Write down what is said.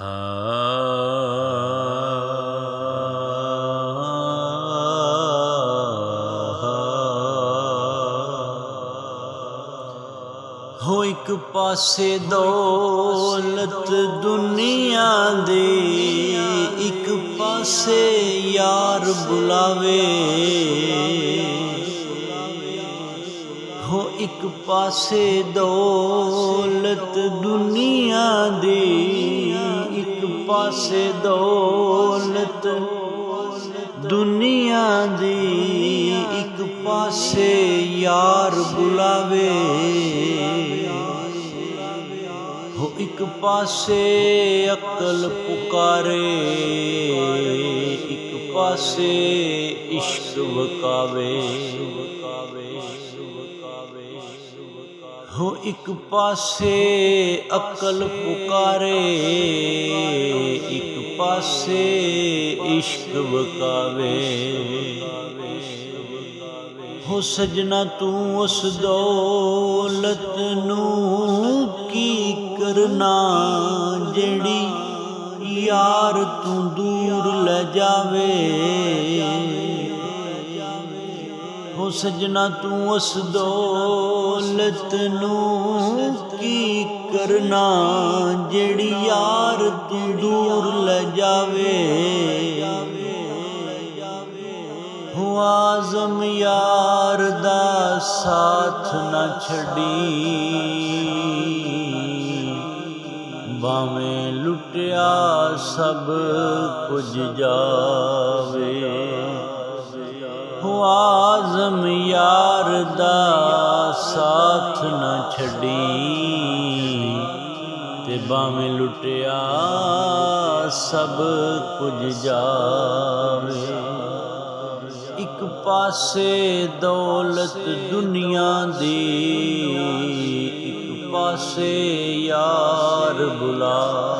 ਹੋ ਇੱਕ ਪਾਸੇ ਦੌਲਤ ਦੁਨੀਆ ਦੀ, ਇੱਕ ਪਾਸੇ ਯਾਰ ਬੁਲਾਵੇ। ਹੋ ਇੱਕ ਪਾਸੇ ਦੌਲਤ ਦੁਨੀਆ ਦੀ, ਇੱਕ ਪਾਸੇ ਦੌਲਤ ਦੁਨੀਆ ਦੀ, ਇੱਕ ਪਾਸੇ ਯਾਰ ਬੁਲਾਵੇ। ਹੋ ਇੱਕ ਪਾਸੇ ਅਕਲ ਪੁਕਾਰੇ, ਇੱਕ ਪਾਸੇ ਇਸ਼ਕ ਵਕਾਵੇ। ਹੋ ਇੱਕ ਪਾਸੇ ਅਕਲ ਪੁਕਾਰੇ, ਇੱਕ ਪਾਸੇ ਇਸ਼ਕ ਵਕਾਵੇ। ਹੋ ਸਜਣਾ ਤੂੰ ਉਸ ਦੌਲਤ ਨੂੰ ਕੀ ਕਰਨਾ, ਜਿਹੜੀ ਯਾਰ ਤੂੰ ਦੂਰ ਲੈ ਜਾਵੇ। ਹੋ ਸਜਣਾ ਤੂੰ ਉਸ ਦੌਲਤ ਨੂੰ ਕੀ ਕਰਨਾ, ਜਿਹੜੀ ਯਾਰ ਤੂੰ ਦੂਰ ਲੈ ਜਾਵੇ। ਹੋ ਆਜ਼ਮ ਯਾਰ ਦਾ ਸਾਥ ਨਾ ਛੱਡੀ, ਭਾਵੇਂ ਲੁੱਟਿਆ ਸਭ ਕੁਝ ਜਾਵੇ। ਹੋ ਆਜ਼ਮ ਯਾਰ ਦਾ ਸਾਥ ਨਾ ਛੱਡੀ, ਤੇ ਭਾਵੇਂ ਲੁੱਟਿਆ ਸਭ ਕੁਝ ਜਾਵੇ। ਇੱਕ ਪਾਸੇ ਦੌਲਤ ਦੁਨੀਆ ਦੀ, ਇੱਕ ਪਾਸੇ ਯਾਰ ਬੁਲਾ